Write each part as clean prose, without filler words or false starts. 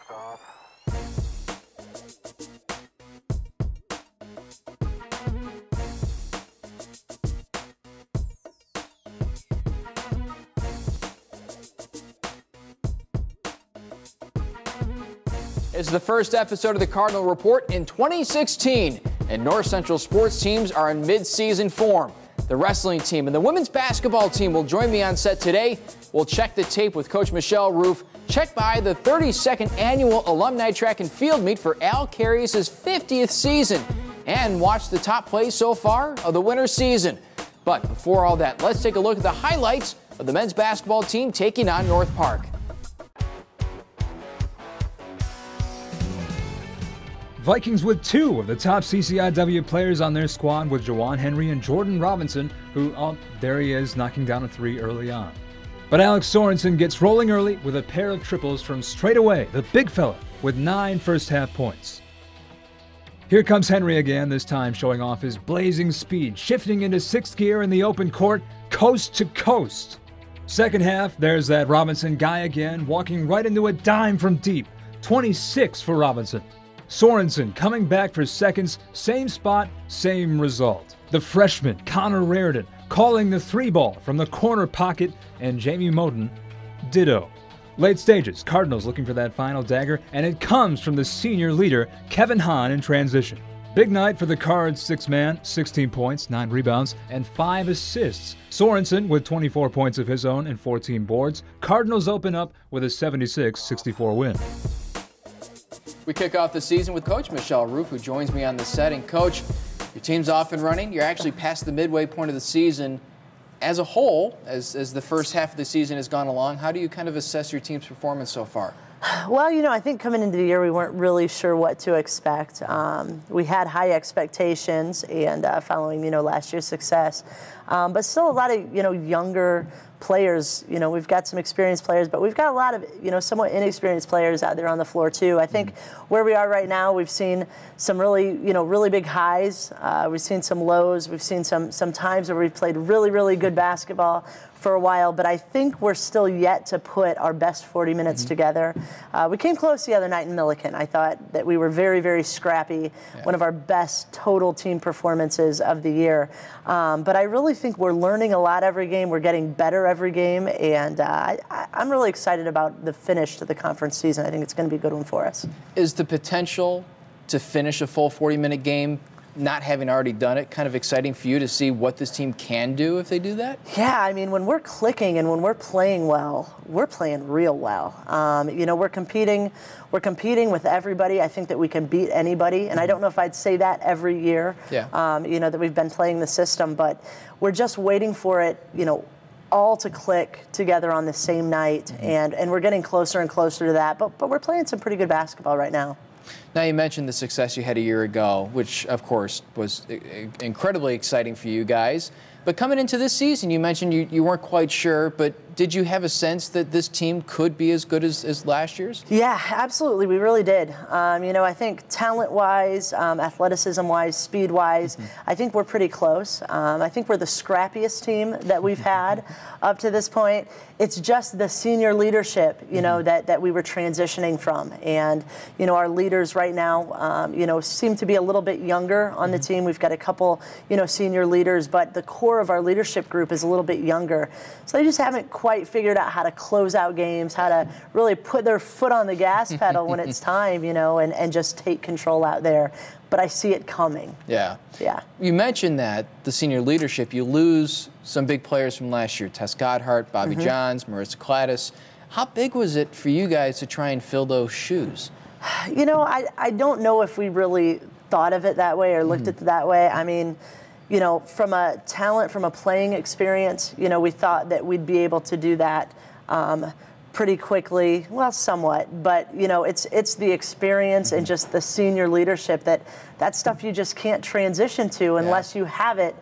Liftoff. It's the first episode of the Cardinal Report in 2016, and North Central sports teams are in mid-season form. The wrestling team and the women's basketball team will join me on set today. We'll check the tape with Coach Michelle Roof, check by the 32nd annual Alumni Track and Field meet for Al Carius' 50th season, and watch the top plays so far of the winter season. But before all that, let's take a look at the highlights of the men's basketball team taking on North Park. Vikings with two of the top CCIW players on their squad with Jawan Henry and Jordan Robinson, who, there he is, knocking down a three early on. But Alex Sorensen gets rolling early with a pair of triples from straight away, the big fella with 9 first-half points. Here comes Henry again, this time showing off his blazing speed, shifting into 6th gear in the open court, coast to coast. Second half, there's that Robinson guy again, walking right into a dime from deep. 26 for Robinson. Sorensen coming back for seconds, same spot, same result. The freshman, Connor Raridan, calling the three ball from the corner pocket, and Jamie Moten, ditto. Late stages, Cardinals looking for that final dagger, and it comes from the senior leader, Kevin Hahn, in transition. Big night for the Cards six-man, 16 points, 9 rebounds, and 5 assists. Sorensen with 24 points of his own and 14 boards. Cardinals open up with a 76-64 win. We kick off the season with Coach Michelle Roof, who joins me on the set. And Coach, your team's off and running. You're actually past the midway point of the season. As a whole, as the first half of the season has gone along, how do you kind of assess your team's performance so far? Well, I think coming into the year, we weren't really sure what to expect. We had high expectations and following, last year's success. But still a lot of, younger players. We've got some experienced players, but we've got a lot of, somewhat inexperienced players out there on the floor too. I think where we are right now, we've seen some really, really big highs. We've seen some lows. We've seen some times where we've played really, really good basketball for a while, but I think we're still yet to put our best 40 minutes together. We came close the other night in Milliken. I thought that we were very, very scrappy, one of our best total team performances of the year. But I really think we're learning a lot every game. We're getting better every game, and I'm really excited about the finish to the conference season. I think it's going to be a good one for us. Is the potential to finish a full 40-minute game, not having already done it, kind of exciting for you to see what this team can do if they do that? Yeah, I mean, when we're clicking and when we're playing well, we're playing real well. We're competing with everybody. I think that we can beat anybody, and I don't know if I'd say that every year, that we've been playing the system, but we're just waiting for it, all to click together on the same night, and we're getting closer and closer to that, but we're playing some pretty good basketball right now. Now, you mentioned the success you had a year ago, which, of course, was incredibly exciting for you guys. But coming into this season, you mentioned you weren't quite sure, but did you have a sense that this team could be as good as last year's? Yeah, absolutely. We really did. I think talent-wise, athleticism-wise, speed-wise, I think we're pretty close. I think we're the scrappiest team that we've had up to this point. It's just the senior leadership, that we were transitioning from. And, our leaders right now, seem to be a little bit younger on the team. We've got a couple, senior leaders, but the core of our leadership group is a little bit younger. So they just haven't quite figured out how to close out games, how to really put their foot on the gas pedal when it's time, and just take control out there. But I see it coming. Yeah. You mentioned that, the senior leadership, you lose some big players from last year, Tess Godhart, Bobby Johns, Marissa Cladis. How big was it for you guys to try and fill those shoes? I don't know if we really thought of it that way or looked at it that way. I mean, from a talent, from a playing experience, we thought that we'd be able to do that pretty quickly, well, somewhat, but it's the experience and just the senior leadership that stuff you just can't transition to unless you have it,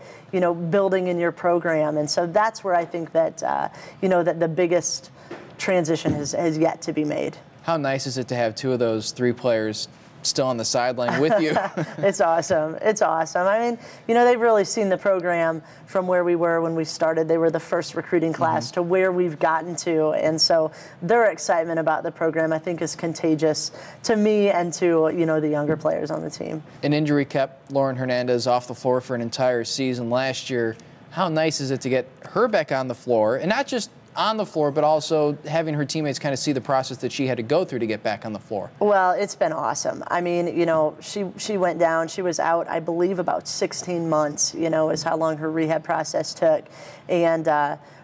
building in your program. And so that's where I think that, that the biggest transition has yet to be made. How nice is it to have two of those three players still on the sideline with you. It's awesome. It's awesome. I mean, you know, they've really seen the program from where we were when we started. They were the first recruiting class to where we've gotten to. And so their excitement about the program, I think, is contagious to me and to, you know, the younger players on the team. An injury kept Lauren Hernandez off the floor for an entire season last year. How nice is it to get her back on the floor, and not just on the floor, but also having her teammates kind of see the process that she had to go through to get back on the floor? Well, it's been awesome. I mean, you know, she went down. She was out, I believe, about 16 months, you know, is how long her rehab process took. And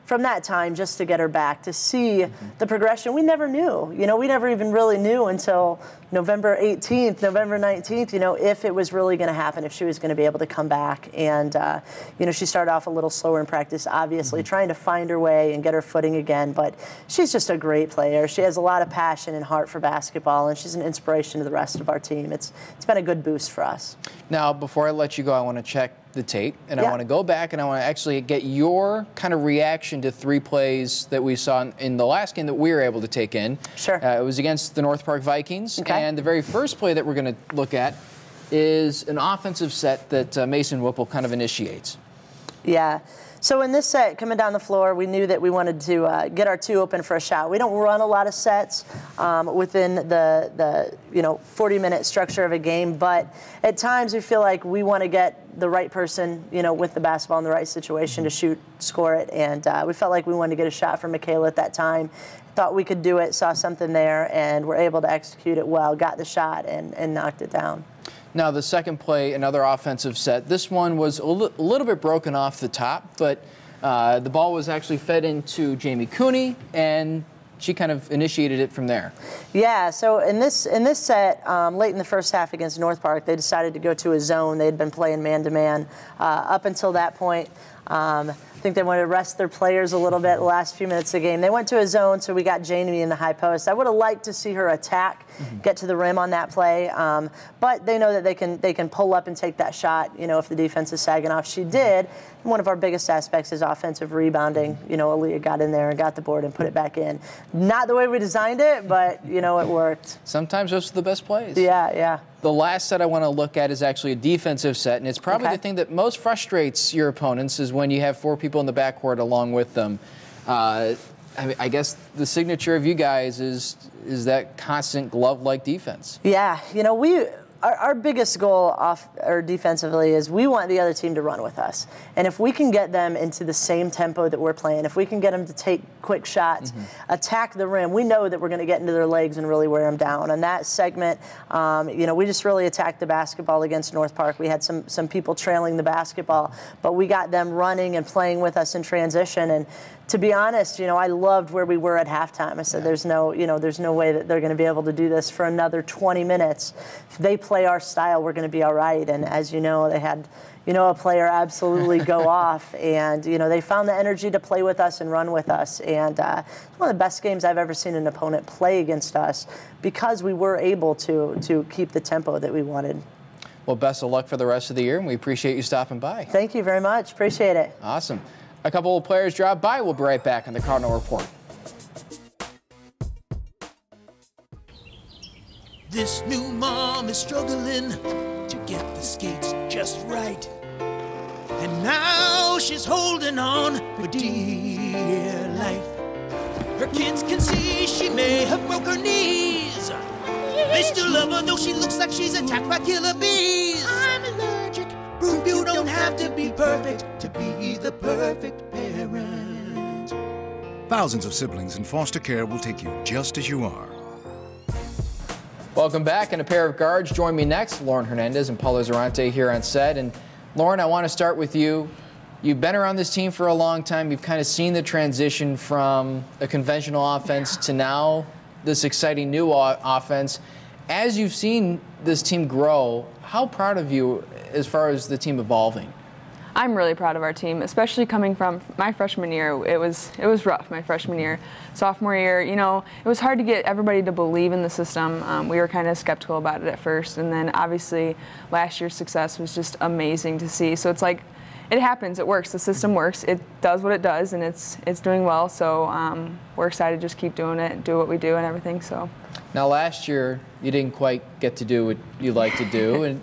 from that time, just to get her back, to see the progression, we never knew. You know, we never even really knew until November 18th, November 19th, you know, if it was really going to happen, if she was going to be able to come back. And, you know, she started off a little slower in practice, obviously, trying to find her way and get her footing again. But she's just a great player. She has a lot of passion and heart for basketball, and she's an inspiration to the rest of our team. It's been a good boost for us. Now, before I let you go, I want to check the tape, and I want to go back and I want to actually get your kind of reaction to 3 plays that we saw in the last game that we were able to take in. Sure. It was against the North Park Vikings, and the very first play that we're going to look at is an offensive set that Mason Whipple kind of initiates. Yeah. So in this set, coming down the floor, we knew that we wanted to get our 2 open for a shot. We don't run a lot of sets within the you know, 40-minute structure of a game, but at times we feel like we want to get the right person, you know, with the basketball in the right situation to score it. And we felt like we wanted to get a shot from Michaela at that time. Thought we could do it, saw something there, and were able to execute it well, got the shot, and knocked it down. Now, the second play, another offensive set. This one was a little bit broken off the top, but the ball was actually fed into Jamie Cooney, and she kind of initiated it from there. Yeah, so in this set, late in the first half against North Park, they decided to go to a zone. They had been playing man-to-man up until that point. I think they wanted to rest their players a little bit the last few minutes of the game. They went to a zone, so we got Jamie in the high post. I would have liked to see her attack, get to the rim on that play, but they know that they can pull up and take that shot, you know, if the defense is sagging off. She did. One of our biggest aspects is offensive rebounding. You know, Aaliyah got in there and got the board and put it back in. Not the way we designed it, but, you know, it worked. Sometimes those are the best plays. Yeah, yeah. The last set I want to look at is actually a defensive set, and it's probably the thing that most frustrates your opponents is when you have 4 people in the backcourt along with them. I mean, I guess the signature of you guys is that constant glove-like defense. Yeah, you know, our biggest goal defensively is we want the other team to run with us. And if we can get them into the same tempo that we're playing, if we can get them to take quick shots, attack the rim, we know that we're going to get into their legs and really wear them down. And that segment, you know, we just really attacked the basketball against North Park. We had some people trailing the basketball, but we got them running and playing with us in transition. And to be honest, you know, I loved where we were at halftime. I said, there's no way that they're going to be able to do this for another 20 minutes. If they play our style, we're going to be all right. And as you know, they had, you know, a player absolutely go off, and, you know, they found the energy to play with us and run with us. And it's one of the best games I've ever seen an opponent play against us because we were able to keep the tempo that we wanted. Well, best of luck for the rest of the year, and we appreciate you stopping by. Thank you very much. Appreciate it. Awesome. A couple of players drop by. We'll be right back on the Cardinal Report. This new mom is struggling to get the skates just right. And now she's holding on for dear life. Her kids can see she may have broke her knees. They still love her though she looks like she's attacked by killer bees. I'm allergic. Proof you don't have to be perfect to be the perfect parent. Thousands of siblings in foster care will take you just as you are. Welcome back, and a pair of guards join me next, Lauren Hernandez and Paula Zerante here on set. And Lauren, I want to start with you. You've been around this team for a long time. You've kind of seen the transition from a conventional offense to now this exciting new offense. As you've seen this team grow, how proud of you as far as the team evolving? I'm really proud of our team, especially coming from my freshman year. It was rough my freshman year. Sophomore year, you know, it was hard to get everybody to believe in the system. We were kind of skeptical about it at first, and then obviously last year's success was just amazing to see. So it's like, it happens, it works, the system works, it does what it does, and it's doing well. So we're excited to just keep doing it, do what we do and everything. So Now, last year, you didn't quite get to do what you like to do, and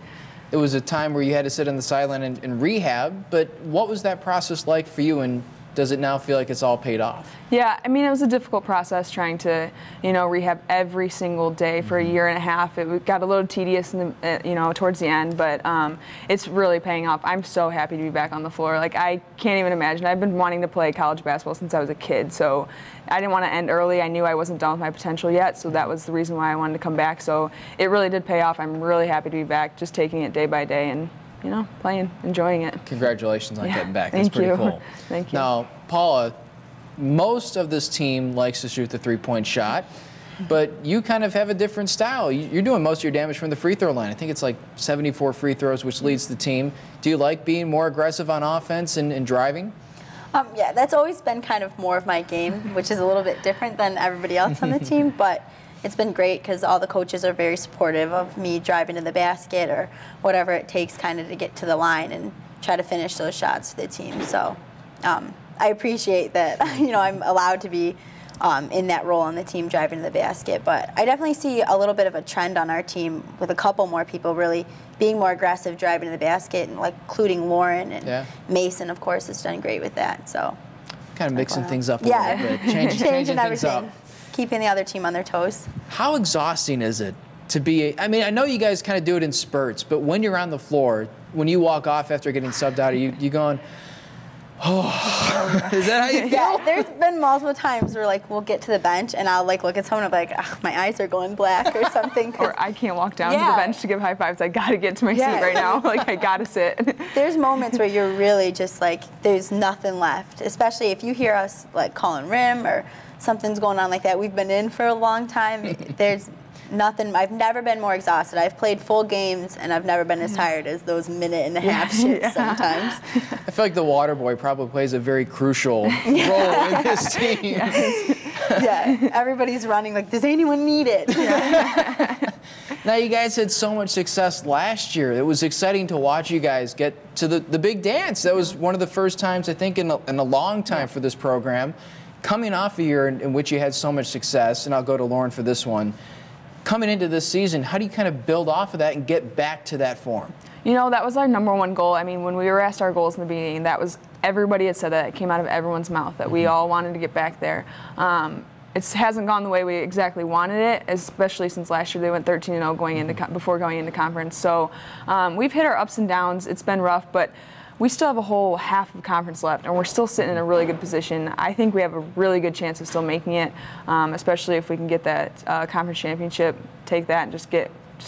it was a time where you had to sit on the sideline and rehab, but what was that process like for you, and does it now feel like it's all paid off? Yeah, I mean, it was a difficult process trying to, rehab every single day for a year and a half. It got a little tedious, towards the end, but it's really paying off. I'm so happy to be back on the floor. Like, I can't even imagine. I've been wanting to play college basketball since I was a kid, so I didn't want to end early. I knew I wasn't done with my potential yet, so that was the reason why I wanted to come back. So it really did pay off. I'm really happy to be back, just taking it day by day and playing, enjoying it. Congratulations on getting back. That's pretty cool. Thank you. Now, Paula, most of this team likes to shoot the three-point shot, but you kind of have a different style. You're doing most of your damage from the free throw line. I think it's like 74 free throws, which leads the team. Do you like being more aggressive on offense and driving? Yeah, that's always been kind of more of my game, which is a little bit different than everybody else on the team, but it's been great because all the coaches are very supportive of me driving to the basket or whatever it takes kind of to get to the line and try to finish those shots for the team. So I appreciate that, I'm allowed to be in that role on the team driving to the basket. But I definitely see a little bit of a trend on our team with a couple more people really being more aggressive driving to the basket, and including Lauren and Mason, of course, has done great with that. So kind of mixing things up a little bit, changing things up. Keeping the other team on their toes. How exhausting is it to be, I mean, I know you guys kind of do it in spurts, but when you're on the floor, when you walk off after getting subbed out, are you going, oh, is that how you feel? Yeah, there's been multiple times where we'll get to the bench and I'll look at someone and I'll be like, my eyes are going black or something. Or I can't walk down to the bench to give high fives. I got to get to my seat right now. I got to sit. There's moments where you're really just there's nothing left, especially if you hear us calling rim or something's going on like that. We've been in for a long time. There's nothing. I've never been more exhausted. I've played full games, and I've never been as tired as those minute-and-a-half shifts sometimes. I feel like the water boy probably plays a very crucial role in this team. Yeah, everybody's running does anyone need it? Now, you guys had so much success last year. It was exciting to watch you guys get to the big dance. That was one of the first times, I think, in a long time for this program. Coming off a year in which you had so much success, and I'll go to Lauren for this one, coming into this season, how do you kind of build off of that and get back to that form? That was our #1 goal. I mean, when we were asked our goals in the beginning, that was, everybody had said that. It came out of everyone's mouth that we all wanted to get back there. It hasn't gone the way we exactly wanted it, especially since last year they went 13-0 before going into conference. So we've hit our ups and downs. It's been rough, but we still have a whole half of conference left, and we're still sitting in a really good position. I think we have a really good chance of still making it, especially if we can get that conference championship, take that, and just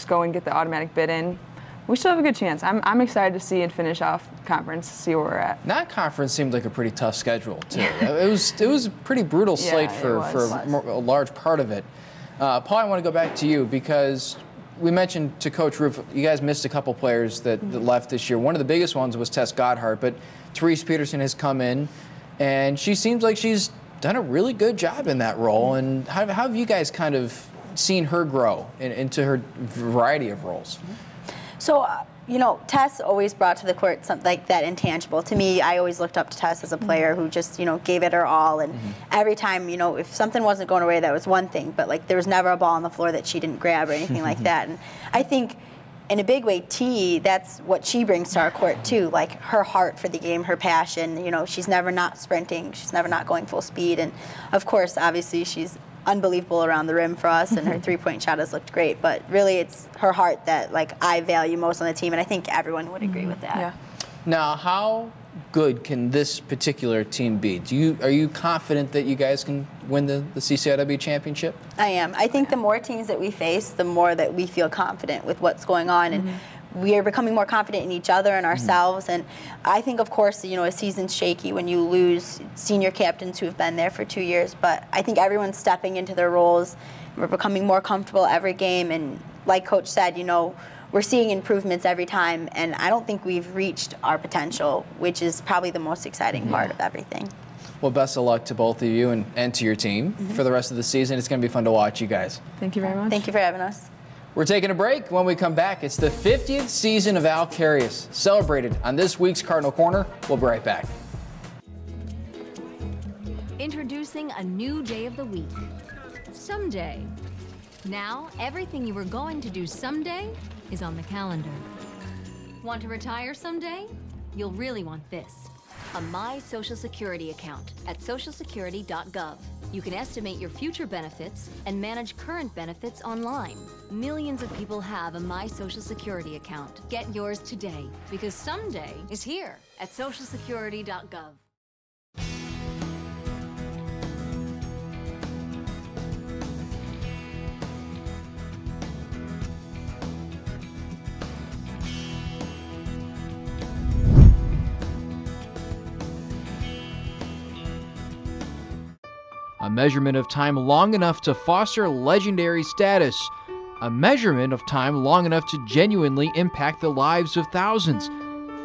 go and get the automatic bid in. We still have a good chance. I'm excited to see and finish off conference, see where we're at. Non-conference seemed like a pretty tough schedule too. It was a pretty brutal slate for a large part of it. Paul, I want to go back to you because we mentioned to Coach Roof, you guys missed a couple players that left this year. One of the biggest ones was Tess Goddard, but Therese Peterson has come in, and she seems like she's done a really good job in that role. And how have you guys kind of seen her grow into her variety of roles? So, Tess always brought to the court something like that intangible. To me, I always looked up to Tess as a player who just, gave it her all. And every time, if something wasn't going away, that was one thing. But, there was never a ball on the floor that she didn't grab or anything like that. And I think, in a big way, T, that's what she brings to our court, too. Her heart for the game, her passion. She's never not sprinting. She's never not going full speed. And, of course, obviously, she's unbelievable around the rim for us, and her three-point shot has looked great. But really, it's her heart that I value most on the team, and I think everyone would agree with that. Yeah. Now, how good can this particular team be? Are you confident that you guys can win the CCIW championship? I am. I think the more teams that we face, the more that we feel confident with what's going on, and we are becoming more confident in each other and ourselves. And I think, of course, a season's shaky when you lose senior captains who have been there for 2 years. But I think everyone's stepping into their roles. We're becoming more comfortable every game. And like Coach said, we're seeing improvements every time. And I don't think we've reached our potential, which is probably the most exciting part of everything. Well, best of luck to both of you and to your team for the rest of the season. It's going to be fun to watch you guys. Thank you very much. Thank you for having us. We're taking a break. When we come back, it's the 50th season of Al Carius, celebrated on this week's Cardinal Corner. We'll be right back. Introducing a new day of the week. Someday, Now, everything you were going to do someday is on the calendar. Want to retire someday? You'll really want this. A My Social Security account at socialsecurity.gov. You can estimate your future benefits and manage current benefits online. Millions of people have a My Social Security account. Get yours today, because someday is here at socialsecurity.gov. A measurement of time long enough to foster legendary status. A measurement of time long enough to genuinely impact the lives of thousands.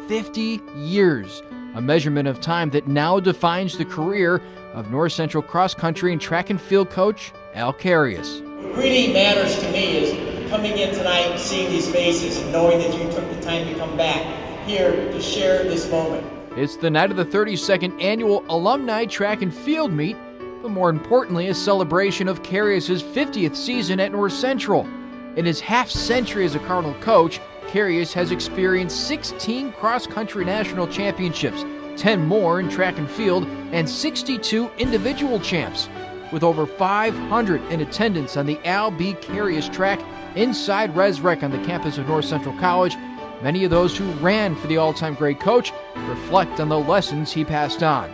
50 years. A measurement of time that now defines the career of North Central cross country and track and field coach Al Carius. What really matters to me is coming in tonight, seeing these faces, and knowing that you took the time to come back here to share this moment. It's the night of the 32nd annual Alumni Track and Field meet, but more importantly, a celebration of Carius' 50th season at North Central. In his half-century as a Cardinal coach, Carius has experienced 16 cross-country national championships, 10 more in track and field, and 62 individual champs. With over 500 in attendance on the Al B. Carius track inside Res Rec on the campus of North Central College, many of those who ran for the all-time great coach reflect on the lessons he passed on.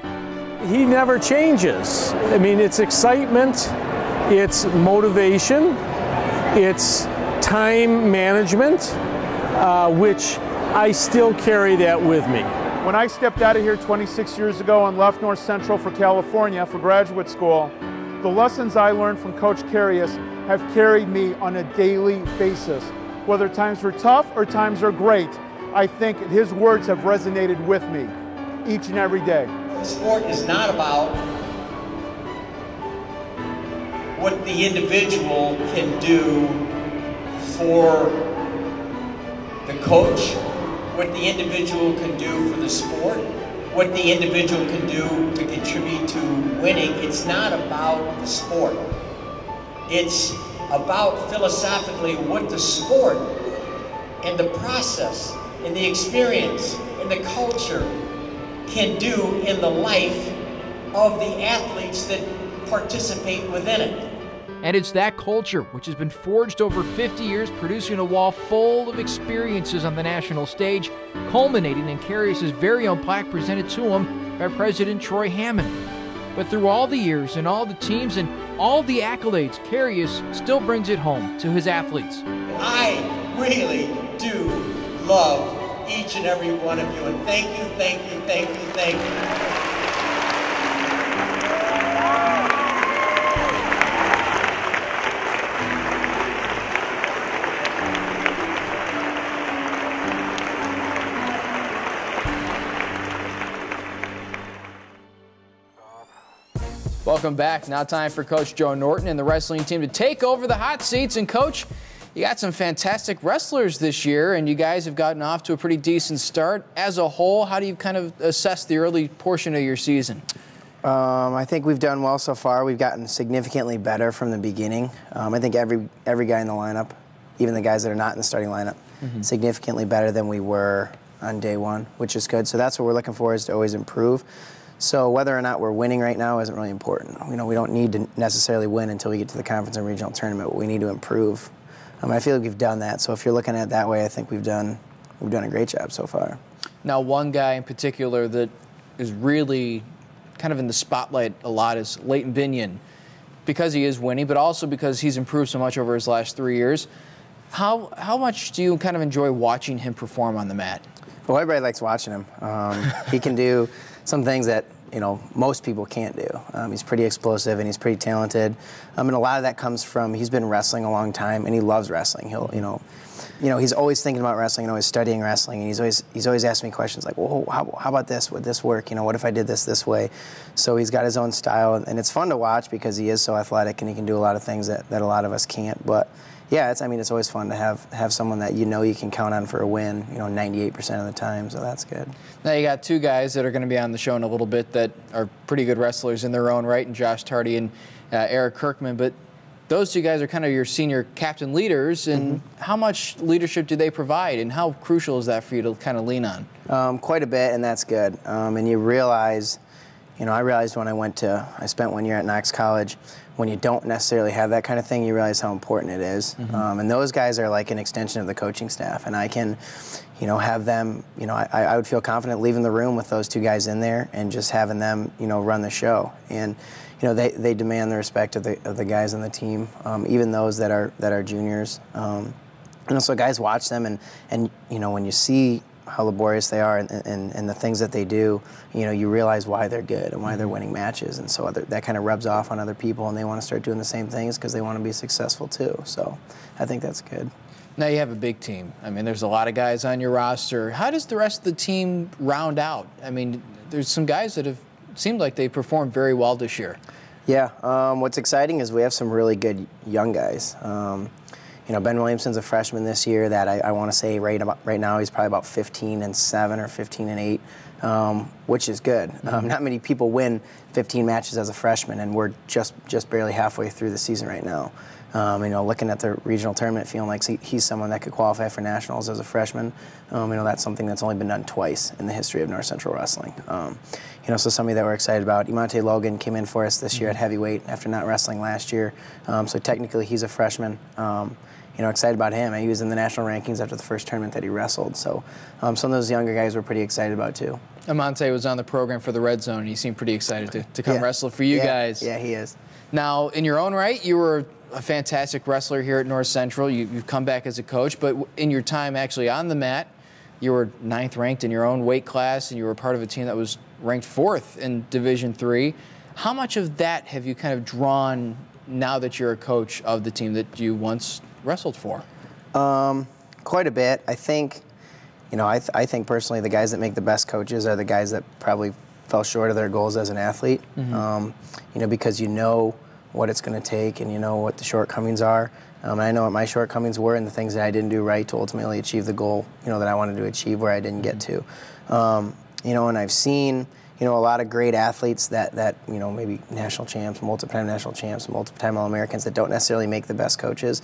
He never changes. I mean, it's excitement, it's motivation, it's time management, which I still carry that with me. When I stepped out of here 26 years ago and left North Central for California for graduate school, the lessons I learned from Coach Carius have carried me on a daily basis. Whether times were tough or times are great, I think his words have resonated with me each and every day. Sport is not about what the individual can do for the coach, what the individual can do for the sport, what the individual can do to contribute to winning. It's not about the sport. It's about philosophically what the sport and the process and the experience and the culture can do in the life of the athletes that participate within it. And it's that culture which has been forged over 50 years, producing a wall full of experiences on the national stage, culminating in Carius' very own plaque presented to him by President Troy Hammond. But through all the years and all the teams and all the accolades, Carius still brings it home to his athletes. I really do love each and every one of you, and thank you, thank you, thank you, thank you. Welcome back. Now time for Coach Joe Norton and the wrestling team to take over the hot seats. And Coach, you got some fantastic wrestlers this year, and you guys have gotten off to a pretty decent start. As a whole, how do you kind of assess the early portion of your season? I think we've done well so far. We've gotten significantly better from the beginning. I think every guy in the lineup, even the guys that are not in the starting lineup, significantly better than we were on day one, which is good. So that's what we're looking for, is to always improve. So whether or not we're winning right now isn't really important. You know, we don't need to necessarily win until we get to the conference and regional tournament, but we need to improve. I feel like we've done that. So if you're looking at it that way, I think we've done a great job so far. Now, one guy in particular that is really kind of in the spotlight a lot is Leighton Binion, because he is winning, but also because he's improved so much over his last 3 years. How much do you kind of enjoy watching him perform on the mat? Well, everybody likes watching him. He can do some things that most people can't do. He's pretty explosive and he's pretty talented. And a lot of that comes from, he's been wrestling a long time and he loves wrestling. He'll, he's always thinking about wrestling and always studying wrestling, and he's always asking me questions like, well, how about this? Would this work? What if I did this way? So he's got his own style, and it's fun to watch because he is so athletic and he can do a lot of things that a lot of us can't. But yeah, it's always fun to have someone that you can count on for a win, 98% of the time, so that's good. Now you got two guys that are going to be on the show in a little bit that are pretty good wrestlers in their own right, and Tardy and Eric Kirkman, but those two guys are kind of your senior captain leaders, and how much leadership do they provide, and how crucial is that for you to kind of lean on? Quite a bit, and that's good. And you realize, I realized when I spent 1 year at Knox College, when you don't necessarily have that kind of thing, you realize how important it is. And those guys are like an extension of the coaching staff, and I can, have them, I would feel confident leaving the room with those two guys in there and just having them, run the show. And they demand the respect of the guys on the team, even those that are juniors. And so guys watch them, and when you see how laborious they are and the things that they do, you realize why they're good and why they're winning matches. And so that kind of rubs off on other people, and they want to start doing the same things because they want to be successful too. So I think that's good. Now you have a big team. I mean, there's a lot of guys on your roster. How does the rest of the team round out? I mean, there's some guys that have seemed like they performed very well this year. Yeah, what's exciting is we have some really good young guys. Ben Williamson's a freshman this year that I want to say right now he's probably about 15-7 or 15-8, which is good. Not many people win 15 matches as a freshman, and we're just barely halfway through the season right now. Looking at the regional tournament, feeling like he's someone that could qualify for nationals as a freshman. That's something that's only been done twice in the history of North Central Wrestling. So somebody that we're excited about. Imonte Logan came in for us this year at heavyweight after not wrestling last year. So technically he's a freshman. Excited about him. He was in the national rankings after the first tournament that he wrestled. So some of those younger guys we're pretty excited about too. Imonte was on the program for the Red Zone, and he seemed pretty excited to come wrestle for you guys. Yeah, he is. Now, in your own right, you were a fantastic wrestler here at North Central. You've come back as a coach, but in your time actually on the mat, you were 9th ranked in your own weight class, and you were part of a team that was ranked 4th in Division III. How much of that have you kind of drawn now that you're a coach of the team that you once wrestled for? Quite a bit. I think, I think personally the guys that make the best coaches are the guys that probably fell short of their goals as an athlete. Because you know what it's going to take, and you know what the shortcomings are. And I know what my shortcomings were and the things that I didn't do right to ultimately achieve the goal, that I wanted to achieve where I didn't get to. And I've seen, a lot of great athletes that maybe national champs, multiple-time national champs, multiple-time All-Americans that don't necessarily make the best coaches.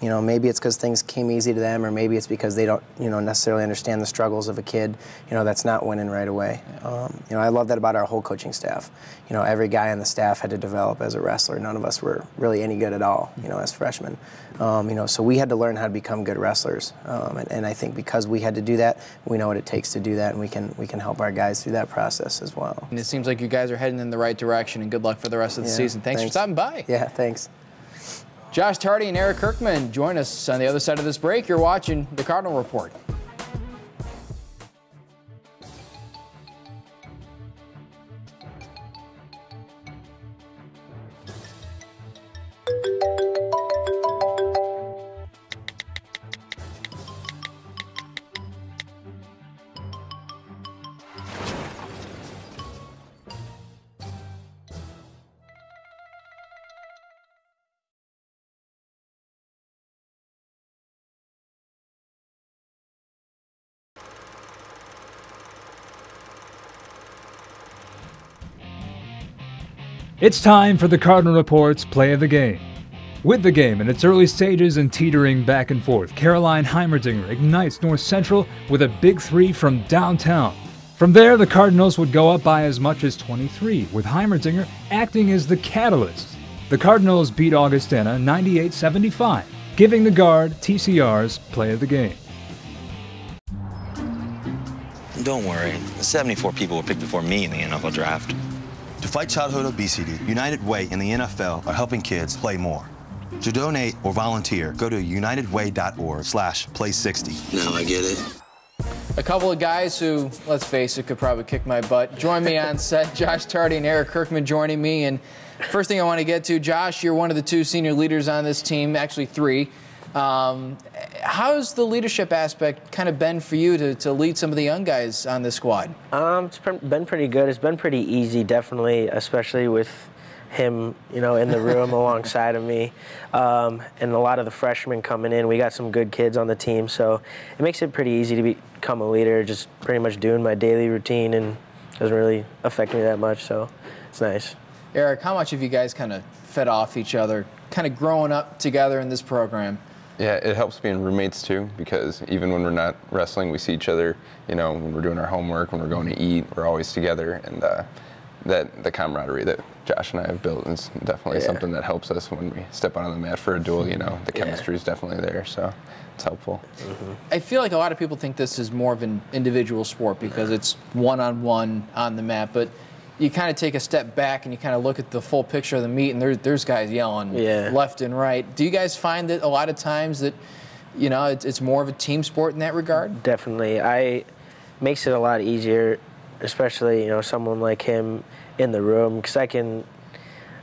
Maybe it's because things came easy to them, or maybe it's because they don't, necessarily understand the struggles of a kid, that's not winning right away. I love that about our whole coaching staff. Every guy on the staff had to develop as a wrestler. None of us were really any good at all, as freshmen. So we had to learn how to become good wrestlers. And I think because we had to do that, we know what it takes to do that, and we can help our guys through that process as well. And it seems like you guys are heading in the right direction, and good luck for the rest of the season. Thanks for stopping by. Yeah, thanks. Josh Tardy and Eric Kirkman join us on the other side of this break. You're watching the Cardinal Report. It's time for the Cardinal Report's Play of the Game. With the game in its early stages and teetering back and forth, Caroline Heimerdinger ignites North Central with a big 3 from downtown. From there, the Cardinals would go up by as much as 23, with Heimerdinger acting as the catalyst. The Cardinals beat Augustana 98-75, giving the Guard TCR's Play of the Game. Don't worry, the 74 people were picked before me in the NFL draft. To fight childhood obesity, United Way and the NFL are helping kids play more. To donate or volunteer, go to unitedway.org/play60. Now I get it. A couple of guys who, let's face it, could probably kick my butt. Join me on set, Josh Tardy and Eric Kirkman joining me. And first thing I want to get to, Josh, you're one of the 2 senior leaders on this team, actually 3. How's the leadership aspect kind of been for you to lead some of the young guys on this squad? It's been pretty good. It's been pretty easy, definitely, especially with him, in the room alongside of me. And a lot of the freshmen coming in. We got some good kids on the team, so it makes it pretty easy to become a leader, just pretty much doing my daily routine, and doesn't really affect me that much, so it's nice. Eric, how much have you guys kind of fed off each other kind of growing up together in this program? Yeah, it helps being roommates too, because even when we're not wrestling, we see each other, when we're doing our homework, when we're going to eat, we're always together. And that the camaraderie that Josh and I have built is definitely something that helps us when we step out on the mat for a duel. The chemistry is definitely there, so it's helpful. I feel like a lot of people think this is more of an individual sport because it's one-on-one on the mat, but you kind of take a step back and you kind of look at the full picture of the meet, and there's guys yelling left and right. Do you guys find that a lot of times that, it's more of a team sport in that regard? Definitely. Makes it a lot easier, especially, someone like him in the room, because you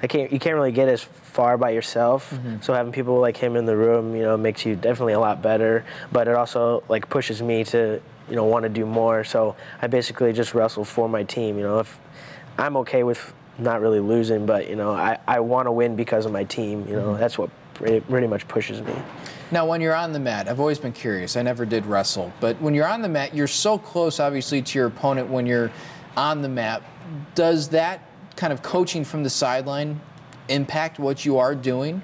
can't really get as far by yourself. So having people like him in the room, makes you definitely a lot better, but it also pushes me to, want to do more. So I basically just wrestle for my team. If I'm okay with not really losing, but I want to win because of my team. That's what pretty much pushes me. Now, when you're on the mat, I've always been curious. I never did wrestle, but when you're on the mat, you're so close, obviously, to your opponent when you're on the mat. Does that kind of coaching from the sideline impact what you are doing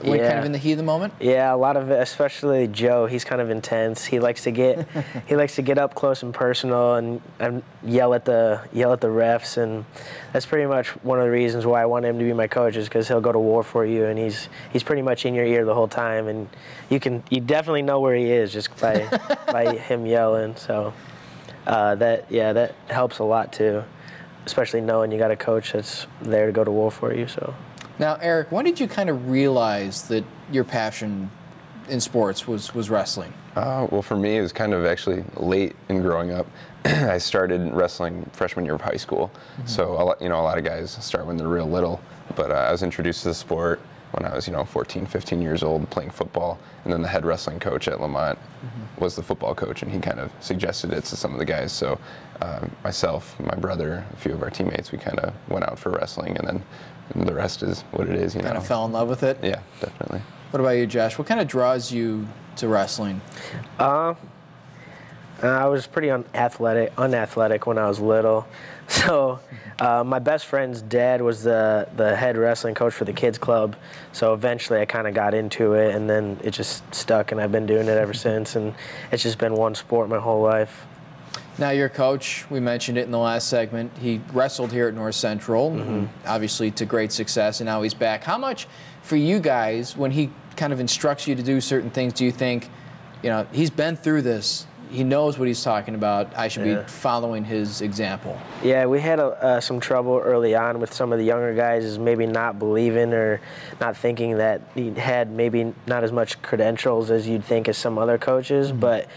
when kind of in the heat of the moment? Yeah, a lot of it, especially Joe. He's kind of intense. He likes to get up close and personal and yell at the refs, and that's pretty much one of the reasons why I want him to be my coach, is because he'll go to war for you, and he's pretty much in your ear the whole time, and you definitely know where he is just by him yelling. So that helps a lot too, especially knowing you got a coach that's there to go to war for you. So. Now, Eric, when did you kind of realize that your passion in sports was wrestling? Well, for me, it was kind of actually late in growing up. I started wrestling freshman year of high school. So, a lot of guys start when they're real little. But I was introduced to the sport when I was, 14, 15 years old, playing football. And then the head wrestling coach at Lamont was the football coach, and he kind of suggested it to some of the guys. So myself, my brother, a few of our teammates, we kind of went out for wrestling, and then the rest is what it is. Kind of fell in love with it? Yeah, definitely. What about you, Josh? What kind of draws you to wrestling? I was pretty unathletic when I was little. So my best friend's dad was the head wrestling coach for the kids club. So eventually I kind of got into it, and then it just stuck, and I've been doing it ever since. And it's just been one sport my whole life. Now, your coach, we mentioned it in the last segment, he wrestled here at North Central, obviously to great success, and now he's back. How much for you guys, when he kind of instructs you to do certain things, do you think, he's been through this, he knows what he's talking about, I should be following his example? Yeah, we had some trouble early on with some of the younger guys, is maybe not believing or not thinking that he had maybe not as much credentials as you'd think as some other coaches, but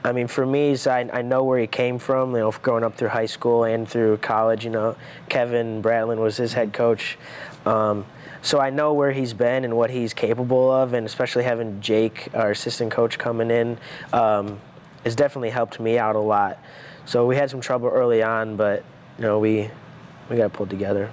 I mean, for me, I know where he came from, growing up through high school and through college. Kevin Bratlin was his head coach. So I know where he's been and what he's capable of, and especially having Jake, our assistant coach, coming in, has definitely helped me out a lot. So we had some trouble early on, but, we got it pulled together.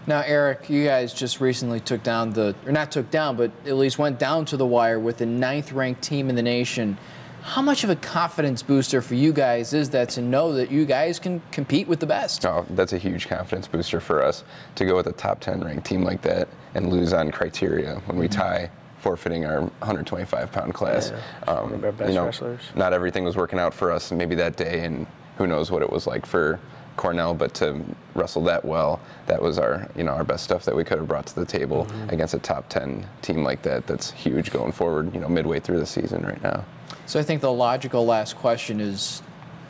Now, Eric, you guys just recently took down but at least went down to the wire with the 9th-ranked team in the nation. How much of a confidence booster for you guys is that to know that you guys can compete with the best? Oh, that's a huge confidence booster for us to go with a top 10 ranked team like that and lose on criteria when we tie, forfeiting our 125-pound class. One of our best wrestlers. Not everything was working out for us maybe that day, and who knows what it was like for Cornell, but to wrestle that well, that was our best stuff that we could have brought to the table against a top 10 team like that. That's huge going forward, midway through the season right now. So I think the logical last question is,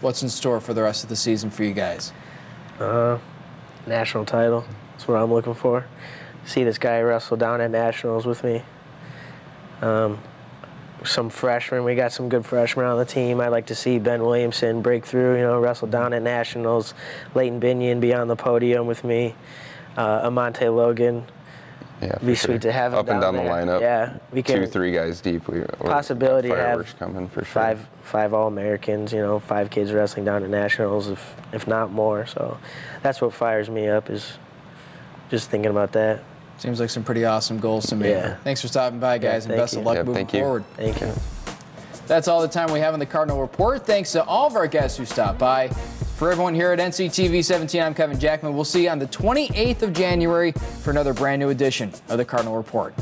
what's in store for the rest of the season for you guys? National title. That's what I'm looking for. See this guy wrestle down at Nationals with me. Some freshmen. We got some good freshmen on the team. I'd like to see Ben Williamson break through, wrestle down at Nationals. Leighton Binion be on the podium with me. Amante Logan. Yeah, be sweet to have him up and down there. The lineup. Yeah, we can. 2-3 guys deep. Possibility to fireworks have coming for sure. Five All-Americans. 5 kids wrestling down at Nationals, if not more. So that's what fires me up, is just thinking about that. Seems like some pretty awesome goals to me. Yeah. Thanks for stopping by, guys, and best of luck moving forward. Thank you. That's all the time we have on the Cardinal Report. Thanks to all of our guests who stopped by. For everyone here at NCTV 17, I'm Kevin Jackman. We'll see you on the 28th of January for another brand new edition of the Cardinal Report.